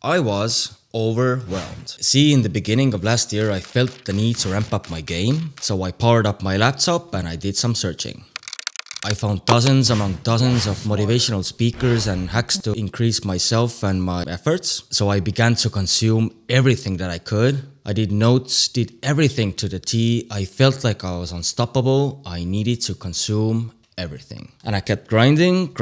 I was overwhelmed. See, in the beginning of last year, I felt the need to ramp up my game, so I powered up my laptop and I did some searching. I found dozens among dozens of motivational speakers and hacks to increase myself and my efforts, so I began to consume everything that I could. I did notes, did everything to the T. I felt like I was unstoppable. I needed to consume everything. And I kept grinding.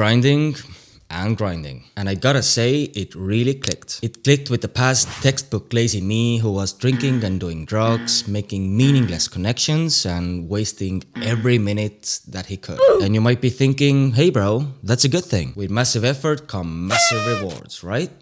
And I gotta say, it really clicked. It clicked with the past textbook lazy me who was drinking and doing drugs, making meaningless connections and wasting every minute that he could. And you might be thinking, hey bro, that's a good thing. With massive effort come massive rewards, right?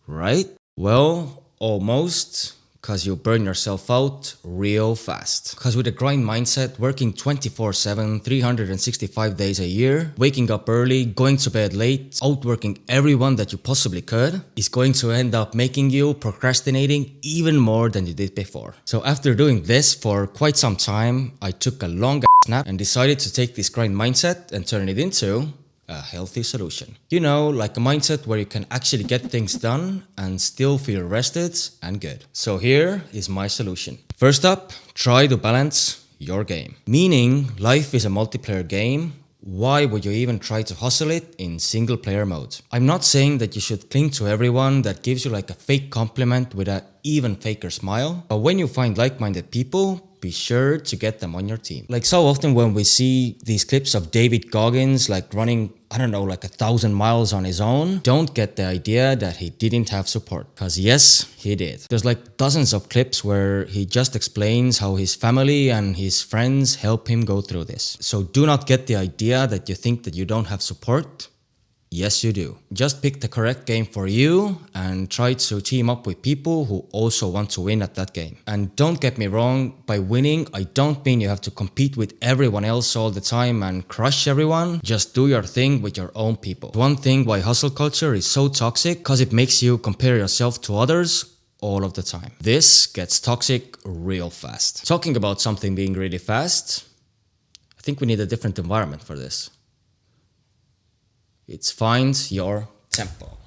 Right? Well, almost. Cause you burn yourself out real fast. Cause with a grind mindset, working 24/7, 365 days a year, waking up early, going to bed late, outworking everyone that you possibly could, is going to end up making you procrastinating even more than you did before. So after doing this for quite some time, I took a long nap and decided to take this grind mindset and turn it into a healthy solution. You know, like a mindset where you can actually get things done and still feel rested and good. So here is my solution. First up, try to balance your game. Meaning, life is a multiplayer game. Why would you even try to hustle it in single player mode? I'm not saying that you should cling to everyone that gives you like a fake compliment with an even faker smile. But when you find like-minded people, be sure to get them on your team. Like so often when we see these clips of Goggins like running, I don't know, like 1,000 miles on his own, don't get the idea that he didn't have support. Cause yes, he did. There's like dozens of clips where he just explains how his family and his friends help him go through this. So do not get the idea that you think that you don't have support. Yes, you do. Just pick the correct game for you and try to team up with people who also want to win at that game. And don't get me wrong, by winning, I don't mean you have to compete with everyone else all the time and crush everyone. Just do your thing with your own people. One thing why hustle culture is so toxic, because it makes you compare yourself to others all of the time. This gets toxic real fast. Talking about something being really fast, I think we need a different environment for this. It's find your tempo.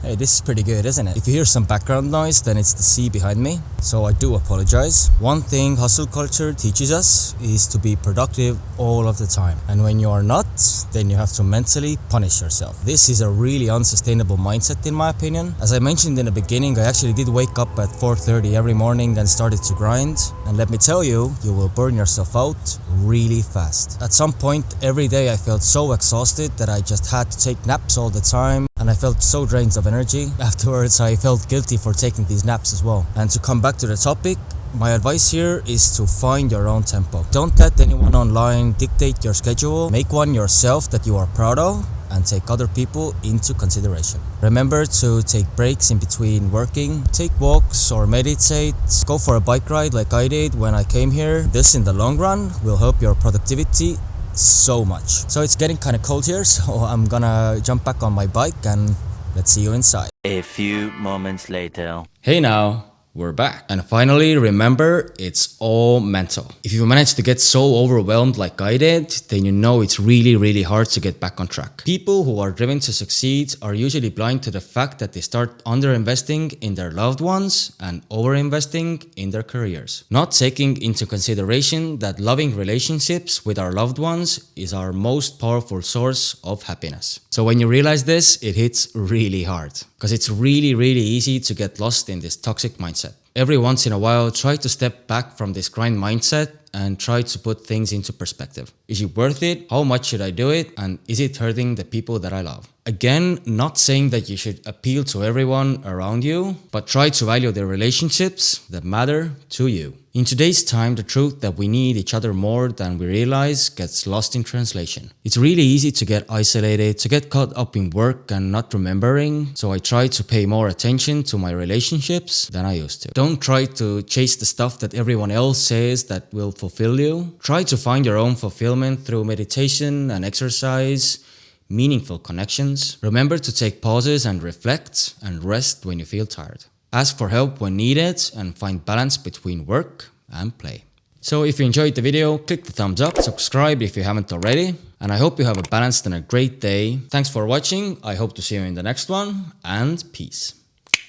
Hey, this is pretty good, isn't it? If you hear some background noise, then it's the sea behind me, so I do apologize. One thing hustle culture teaches us is to be productive all of the time. And when you are not, then you have to mentally punish yourself. This is a really unsustainable mindset in my opinion. As I mentioned in the beginning, I actually did wake up at 4:30 every morning and started to grind. And let me tell you, you will burn yourself out really fast. At some point every day I felt so exhausted that I just had to take naps all the time. And I felt so drained of energy. Afterwards, I felt guilty for taking these naps as well. And to come back to the topic, my advice here is to find your own tempo. Don't let anyone online dictate your schedule. Make one yourself that you are proud of and take other people into consideration. Remember to take breaks in between working, take walks or meditate, go for a bike ride like I did when I came here. This in the long run will help your productivity so much. So it's getting kind of cold here, so I'm gonna jump back on my bike and let's see you inside. A few moments later. Hey now, we're back. And finally, remember, it's all mental. If you manage to get so overwhelmed like I did, then you know it's really hard to get back on track. People who are driven to succeed are usually blind to the fact that they start underinvesting in their loved ones and overinvesting in their careers. Not taking into consideration that loving relationships with our loved ones is our most powerful source of happiness. So when you realize this, it hits really hard. Because it's really easy to get lost in this toxic mindset. Every once in a while, try to step back from this grind mindset and try to put things into perspective. Is it worth it? How much should I do it? And is it hurting the people that I love? Again, not saying that you should appeal to everyone around you, but try to value the relationships that matter to you. In today's time, the truth that we need each other more than we realize gets lost in translation. It's really easy to get isolated, to get caught up in work and not remembering, so I try to pay more attention to my relationships than I used to. Don't try to chase the stuff that everyone else says that will fulfill you. Try to find your own fulfillment through meditation and exercise, meaningful connections. Remember to take pauses and reflect and rest when you feel tired. Ask for help when needed and find balance between work and play. So if you enjoyed the video, click the thumbs up, subscribe if you haven't already, and I hope you have a balanced and a great day. Thanks for watching. I hope to see you in the next one, and peace.